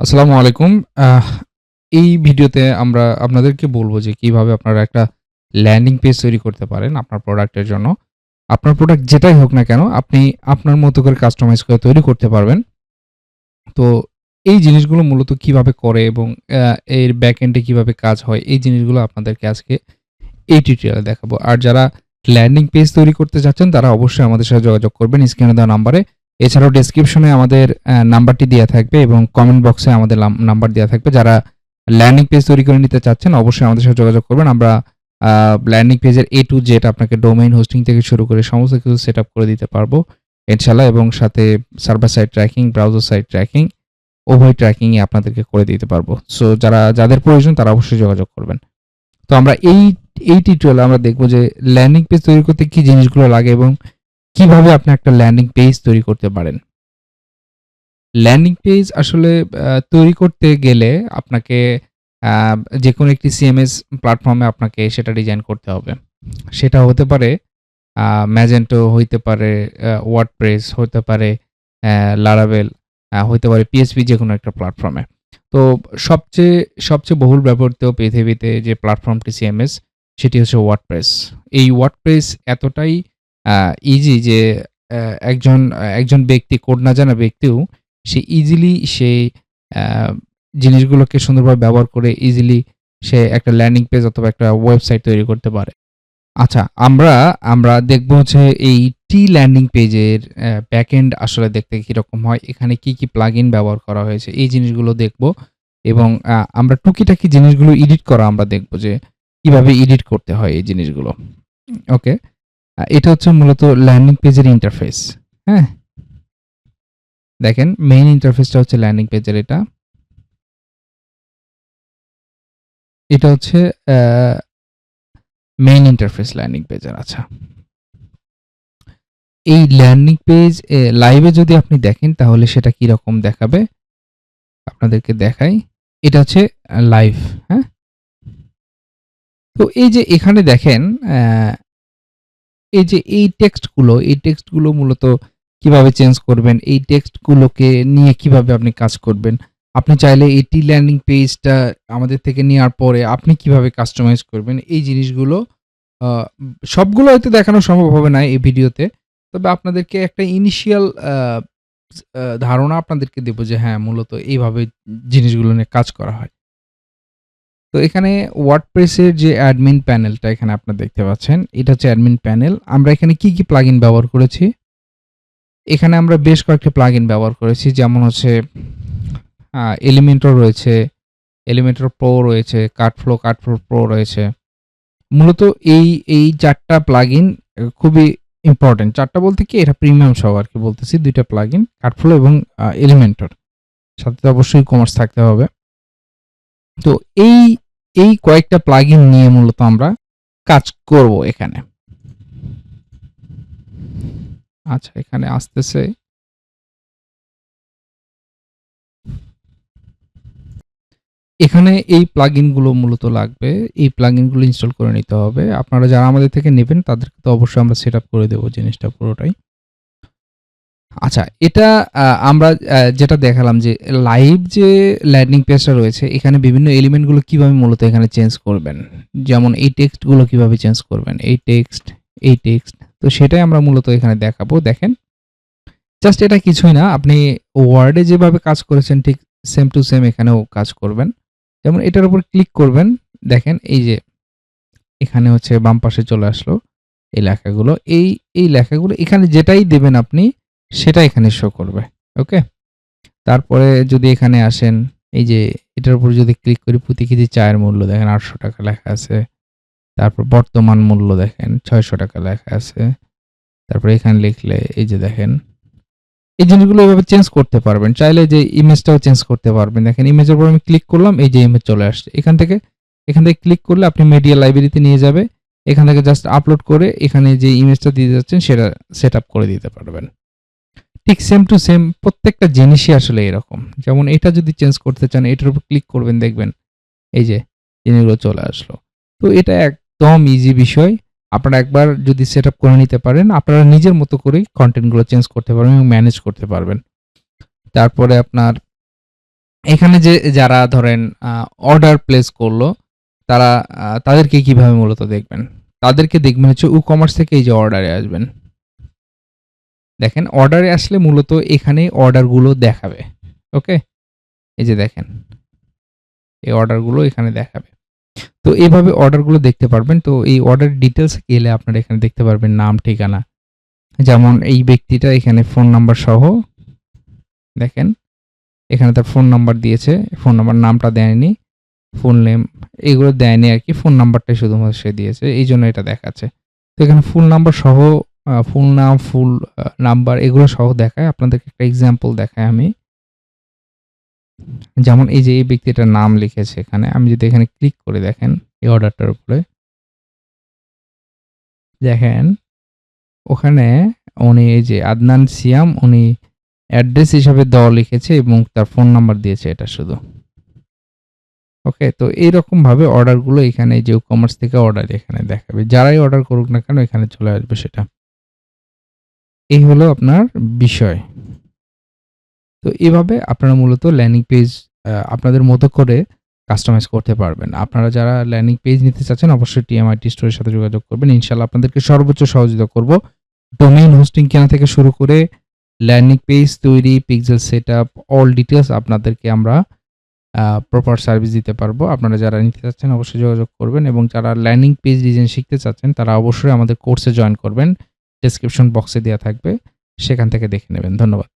আসসালামু আলাইকুম। আহ এই ভিডিওতে আমরা আপনাদেরকে বলব যে কিভাবে আপনারা একটা ল্যান্ডিং পেজ তৈরি করতে পারেন আপনার প্রোডাক্টের জন্য। আপনার প্রোডাক্ট যেটাই হোক না কেন, আপনি আপনার মতো করে কাস্টমাইজ করে তৈরি করতে পারবেন। তো এই জিনিসগুলো মূলত কিভাবে করে এবং এর ব্যাক এন্ডে কিভাবে কাজ হয়, এই জিনিসগুলো আপনাদেরকে আজকে এই টিউটোরিয়ালে দেখাবো। আর যারা ল্যান্ডিং পেজ তৈরি করতে চাচ্ছেন, তারা অবশ্যই আমাদের সাথে যোগাযোগ করবেন স্ক্রিনে দেওয়া নাম্বারে। এছাড়াও ডেসক্রিপশনে আমাদের নাম্বারটি দেয়া থাকবে এবং কমেন্ট বক্সে আমাদের নাম্বার দেয়া থাকবে। যারা ল্যান্ডিং পেজ তৈরি করে নিতে চাচ্ছেন, অবশ্যই আমাদের সাথে যোগাযোগ করবেন। আমরা ল্যান্ডিং পেজের A to Z আপনাকে ডোমেইন হোস্টিং থেকে শুরু করে সমস্ত কিছু সেটআপ করে দিতে পারবো ইনশাআল্লাহ, এবং সাথে server side tracking, browser side tracking, উভয় ট্র্যাকিংই আপনাদেরকে করে দিতে পারবো। সো যাদের প্রয়োজন তারা অবশ্যই যোগাযোগ করবেন। তো আমরা এই টিউটোরিয়ালে আমরা দেখব যে ল্যান্ডিং পেজ তৈরি করতে কি জিনিসগুলো লাগে এবং কিভাবে আপনি একটা ল্যান্ডিং পেজ তৈরি করতে পারেন। ল্যান্ডিং পেজ আসলে তৈরি করতে গেলে আপনাকে আ যেকোনো একটি সিএমএস প্ল্যাটফর্মে আপনাকে সেটা ডিজাইন করতে হবে। সেটা হতে পারে আ Magento, হইতে পারে WordPress, হতে পারে অ্যা Laravel, হইতে পারে PHP, যেকোনো একটা প্ল্যাটফর্মে। তো সবচেয়ে বহুল ব্যবহৃত পৃথিবীতে যে প্ল্যাটফর্মটি সিএমএস, সেটি হচ্ছে WordPress। এই WordPress এতটাই আ ইজি যে একজন ব্যক্তি, কোড না জানা ব্যক্তিও সে ইজিলি আ জিনিসগুলোকে সুন্দরভাবে ব্যবহার করে ইজিলি সে একটা ল্যান্ডিং পেজ অথবা একটা ওয়েবসাইট তৈরি করতে পারে। আচ্ছা, আমরা দেখব হচ্ছে এই ল্যান্ডিং পেজের ব্যাকএন্ড আসলে দেখতে কিরকম হয়, এখানে কি প্লাগইন ব্যবহার করা হয়েছে, এই জিনিসগুলো দেখব এবং আমরা টুকিটাকি জিনিসগুলো এডিট করা আমরা দেখব যে কিভাবে এডিট করতে হয় এই জিনিসগুলো। ওকে? এটা হচ্ছে মূলত ল্যান্ডিং পেজের ইন্টারফেস। হ্যাঁ? দেখেন, মেইন ইন্টারফেসটা হচ্ছে ল্যান্ডিং পেজের এটা। এটা হচ্ছে অ্যা মেইন ইন্টারফেস ল্যান্ডিং পেজের। আচ্ছা। এই ল্যান্ডিং পেজ লাইভে যদি আপনি দেখেন তাহলে সেটা কিরকম দেখাবে? আপনাদেরকে দেখাই। এটা হচ্ছে লাইভ, হ্যাঁ? তো এই যে এখানে দেখেন, এই যে এই টেক্সটগুলো মূলত কিভাবে চেঞ্জ করবেন, এই টেক্সটগুলোকে নিয়ে কিভাবে আপনি কাজ করবেন। আপনি চাইলে এই ল্যান্ডিং পেজটা আমাদের থেকে নেওয়ার পরে আপনি কিভাবে কাস্টমাইজ করবেন, এই জিনিসগুলো আ সবগুলো হয়তো দেখানো সম্ভব হবে না এই ভিডিওতে। তবে আপনাদেরকে একটা ইনিশিয়াল ধারণা আপনাদেরকে দেব যে হ্যাঁ, মূলত এইভাবে জিনিসগুলো নিয়ে কাজ করা হয়। তো এখানে WordPress এর যে অ্যাডমিন প্যানেলটা এখানে আপনারা দেখতে পাচ্ছেন, এটা হচ্ছে অ্যাডমিন প্যানেল। আমরা এখানে কি প্লাগইন ব্যবহার করেছি? এখানে আমরা বেশ কয়েকটি প্লাগইন ব্যবহার করেছি। যেমন হচ্ছে Elementor রয়েছে, Elementor Pro রয়েছে, Cutflow Pro রয়েছে। মূলত এই ৪ টা প্লাগইন খুবই ইম্পোর্টেন্ট। ৪ টা বলতে কি, এটা প্রিমিয়াম সহ আরকি বলতেছি। ২ টা প্লাগইন Cutflow এবং Elementor। সাথে তো অবশ্যই কমার্স থাকতে হবে। তো এই, এই কয়েকটা প্লাগইন নিয়ে মূলত আমরা কাজ করব এখানে। আচ্ছা, এখানে আসতেছে। এখানে এই প্লাগইনগুলো মূলত লাগবে। এই প্লাগইনগুলো ইনস্টল করে নিতে হবে। আপনারা যারা আমাদের থেকে নেবেন তাদেরকে তো অবশ্যই আমরা সেটআপ করে দেব জিনিসটা পুরোটাই। আচ্ছা, এটা আমরা যেটা দেখালাম যে লাইভ যে ল্যান্ডিং পেজটা রয়েছে, এখানে বিভিন্ন এলিমেন্টগুলো কিভাবে মূলত এখানে চেঞ্জ করবেন। যেমন এই টেক্সটগুলো কিভাবে চেঞ্জ করবেন। এই টেক্সট। তো সেটাই আমরা মূলত এখানে দেখাবো। দেখেন, জাস্ট এটা কিছুই না। আপনি ওয়ার্ডে যেভাবে কাজ করেছেন ঠিক সেম টু সেম এখানেও কাজ করবেন। যেমন এটার উপর ক্লিক করবেন। দেখেন এই যে এখানে হচ্ছে বাম পাশে চলে আসলো এই লেখাগুলো। এই লেখাগুলো এখানে যেটাই দেবেন আপনি সেটা এখানে শো করবে। ওকে? তারপরে যদি এখানে আসেন, এই যে এটার উপর যদি ক্লিক করি, প্রতি কেজি চায়ের মূল্য দেখেন ৳৮০০ লেখা আছে। তারপর বর্তমান মূল্য দেখেন ৳৬০০ লেখা আছে। তারপরে এখানে লিখলে এই যে দেখেন, এই জিনিসগুলো এভাবে চেঞ্জ করতে পারবেন। চাইলে যে ইমেজটাও চেঞ্জ করতে পারবেন। দেখেন, ইমেজের উপর আমি ক্লিক করলাম, এই যে ইমেজ চলে আসছে। এখান থেকে ক্লিক করলে আপনি মিডিয়া লাইব্রেরিতে নিয়ে যাবে। এখান থেকে জাস্ট আপলোড করে এখানে যে ইমেজটা দিতে যাচ্ছেন সেটা সেটআপ করে দিতে পারবেন। ঠিক সেম টু সেম প্রত্যেকটা জিনিসই আসলে এরকম। যেমন এটা যদি চেঞ্জ করতে চান, এটার উপর ক্লিক করবেন, দেখবেন এই যে জিনিসগুলো চলে আসলো। তো এটা একদম ইজি বিষয়। আপনারা একবার যদি সেটআপ করে নিতে পারেন, আপনারা নিজের মতো করেই কনটেন্ট গুলো চেঞ্জ করতে পারবেন এবং ম্যানেজ করতে পারবেন। তারপরে আপনার এখানে যে যারা ধরেন অর্ডার প্লেস করলো, তারা তাদেরকে কিভাবে মূলত দেখবেন? তাদেরকে দেখবেন হচ্ছে WooCommerce থেকে এই যে অর্ডারে আসবেন। দেখেন অর্ডারে আসলে মূলত এখানে অর্ডারগুলো দেখাবে। ওকে? এই যে দেখেন, এই অর্ডারগুলো এখানে দেখাবে। তো এভাবে অর্ডারগুলো দেখতে পারবেন। তো এই অর্ডার ডিটেইলস এ গেলে আপনারা এখানে দেখতে পারবেন নাম, ঠিকানা। যেমন এই ব্যক্তিটা এখানে ফোন নাম্বার সহ দেখেন, এখানে তার ফোন নাম্বার দিয়েছে। ফোন নাম্বার, নামটা দেয়নি। ফুল নেম এগুলো দেয়নি আরকি। ফোন নাম্বারটাই শুধুমাত্র সে দিয়েছে। এইজন্য এটা দেখাচ্ছে। তো এখানে ফুল নাম্বার সহ ফুল নাম, ফুল নাম্বার এগুলো সহ দেখায়। আপনাদেরকে একটা এক্সাম্পল দেখাই আমি। যেমন এই যে এই ব্যক্তিটার নাম লিখেছে এখানে। আমি যদি এখানে ক্লিক করে দেখেন এই অর্ডারটার উপরে, দেখেন ওখানে উনি এই যে আদনান সিয়াম উনি অ্যাড্রেস হিসাবে দেওয়া লিখেছে এবং তার ফোন নাম্বার দিয়েছে এটা শুধু। ওকে? তো এইরকমভাবে অর্ডারগুলো এখানে যে WooCommerce থেকে অর্ডার এখানে দেখাবে। যারাই অর্ডার করুক না কেন এখানে চলে আসবে সেটা। এই হলো আপনার বিষয়। তো এভাবে আপনারা মূলত ল্যান্ডিং পেজ আপনাদের মতো করে কাস্টমাইজ করতে পারবেন। আপনারা যারা ল্যান্ডিং পেজ নিতে চাচ্ছেন অবশ্যই TMIT স্টোরের সাথে যোগাযোগ করবেন। ইনশাআল্লাহ আপনাদেরকে সর্বোচ্চ সহযোগিতা করব। ডোমেইন হোস্টিং কেনা থেকে শুরু করে ল্যান্ডিং পেজ তৈরি, পিক্সেল সেটআপ অল ডিটেইলস আপনাদেরকে আমরা প্রপার সার্ভিস দিতে পারবো। আপনারা যারা নিতে চাচ্ছেন অবশ্যই যোগাযোগ করবেন এবং যারা ল্যান্ডিং পেজ ডিজাইন শিখতে চাচ্ছেন তারা অবশ্যই আমাদের কোর্সে জয়েন করবেন। ডেসক্রিপশন বক্সে দেয়া থাকবে। সেখান থেকে দেখে নেবেন। ধন্যবাদ।